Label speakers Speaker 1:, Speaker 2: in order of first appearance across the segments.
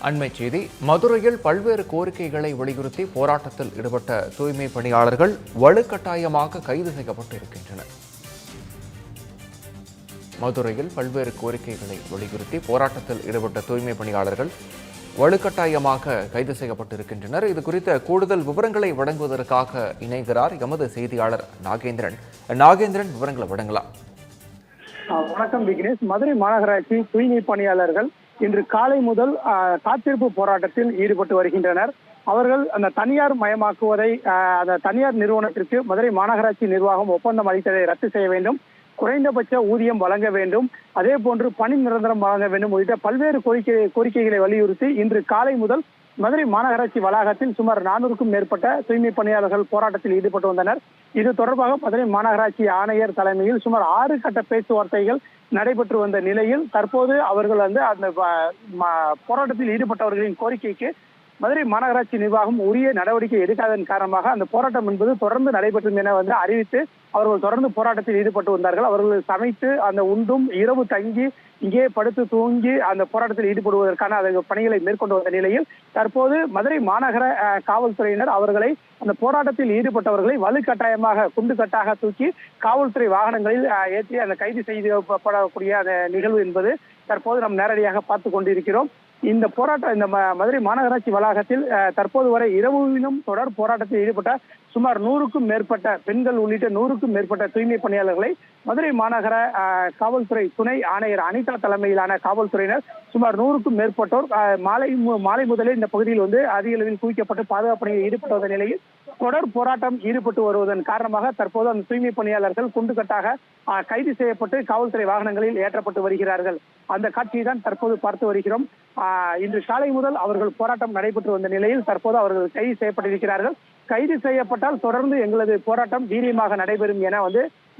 Speaker 1: அண்மை செய்தி. மதுரையில் பல்வேறு கோரிக்கைகளை வலியுறுத்தி போராட்டத்தில் ஈடுபட்ட தூய்மை பணியாளர்கள் வலுக்கட்டாயமாக கைது செய்யப்பட்டு இருக்கின்றனர். மதுரையில் பல்வேறு கோரிக்கைகளை வலியுறுத்தி போராட்டத்தில் ஈடுபட்ட தூய்மை பணியாளர்கள் வலுக்கட்டாயமாக கைது செய்யப்பட்டிருக்கின்றனர். இது குறித்த கூடுதல் விவரங்களை வழங்குவதற்காக இணைகிறார் எமது செய்தியாளர் நாகேந்திரன். நாகேந்திரன், விவரங்களை வழங்கலாம்.
Speaker 2: வணக்கம் விக்னேஷ். மதுரை மாநகராட்சி தூய்மை பணியாளர்கள் இன்று காலை முதல் காத்திருப்பு போராட்டத்தில் ஈடுபட்டு வருகின்றனர். அவர்கள் அந்த தனியார் மயமாக்குவதை அந்த தனியார் நிறுவனத்திற்கு மதுரை மாநகராட்சி நிர்வாகம் ஒப்பந்தம் அளித்ததை ரத்து செய்ய வேண்டும், குறைந்தபட்ச ஊதியம் வழங்க வேண்டும், அதே போன்று பணி நிரந்தரம் வழங்க வேண்டும் உள்ளிட்ட பல்வேறு கோரிக்கைகளை வலியுறுத்தி இன்று காலை முதல் மதுரை மாநகராட்சி வளாகத்தில் சுமார் 400க்கும் மேற்பட்ட தூய்மை பணியாளர்கள் போராட்டத்தில் ஈடுபட்டு வந்தனர். இது தொடர்பாக மதுரை மாநகராட்சி ஆணையர் தலைமையில் சுமார் 6 கட்ட பேச்சுவார்த்தைகள் நடைபெற்று வந்த நிலையில் தற்போது அவர்கள் அந்த போராட்டத்தில் ஈடுபட்டவர்களின் கோரிக்கைக்கு மதுரை மாநகராட்சி நிர்வாகம் உரிய நடவடிக்கை எடுக்காததன் காரணமாக அந்த போராட்டம் என்பது தொடர்ந்து நடைபெற்றும் என அறிவித்து அவர்கள் தொடர்ந்து போராட்டத்தில் ஈடுபட்டு வந்தார்கள். அவர்கள் சமைத்து அந்த உண்டும் இரவு தங்கி இங்கே படுத்து தூங்கி அந்த போராட்டத்தில் ஈடுபடுவதற்கான பணிகளை மேற்கொண்டு வந்த நிலையில் தற்போது மதுரை மாநகர காவல்துறையினர் அவர்களை அந்த போராட்டத்தில் ஈடுபட்டவர்களை வலுக்கட்டாயமாக குண்டுக்கட்டாக தூக்கி காவல்துறை வாகனங்களில் ஏற்றி அந்த கைது செய்யப்படக்கூடிய அந்த நிகழ்வு என்பது தற்போது நாம் நேரடியாக பார்த்து கொண்டிருக்கிறோம். இந்த போராட்டம் இந்த மதுரை மாநகராட்சி வளாகத்தில் தற்போது வரை இரவிலும் தொடர் போராட்டத்தில் ஈடுபட்ட சுமார் 100க்கும் மேற்பட்ட பெண்கள் உள்ளிட்ட 100க்கும் மேற்பட்ட தூய்மை பணியாளர்களை மதுரை மாநகர காவல்துறை துணை ஆணையர் அனிதா தலைமையிலான காவல்துறையினர் சுமார் 100க்கும் மேற்பட்டோர் மாலை முதலே இந்த பகுதியில் அதிக அளவில் குவிக்கப்பட்டு பாதுகாப்பு பணியில் ஈடுபட்டு வந்த நிலையில் தொடர் போராட்டம் ஈடுபட்டு வருவதன் காரணமாக தற்போது அந்த தூய்மை பணியாளர்கள் குண்டுக்கட்டாக கைது செய்யப்பட்டு காவல்துறை வாகனங்களில் ஏற்றப்பட்டு வருகிறார்கள். அந்த காட்சியை தான் தற்போது பார்த்து வருகிறோம். இன்று காலை முதல் அவர்கள் போராட்டம் நடைபெற்று வந்த நிலையில் தற்போது அவர்கள் கைது செய்யப்பட்டிருக்கிறார்கள். கைது செய்யப்பட்டால் தொடர்ந்து எங்களது போராட்டம் வீரியமாக நடைபெறும் என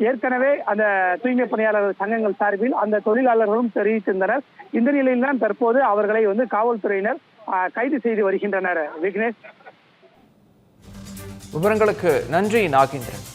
Speaker 2: ஏற்கனவே அந்த தூய்மை பணியாளர்கள் சங்கங்கள் சார்பில் அந்த தொழிலாளர்களும் தெரிவித்திருந்தனர். இந்த நிலையில் தான் தற்போது அவர்களை காவல்துறையினர் கைது செய்து வருகின்றனர். விக்னேஷ்,
Speaker 1: விவரங்களுக்கு நன்றி நாகேந்திரன்.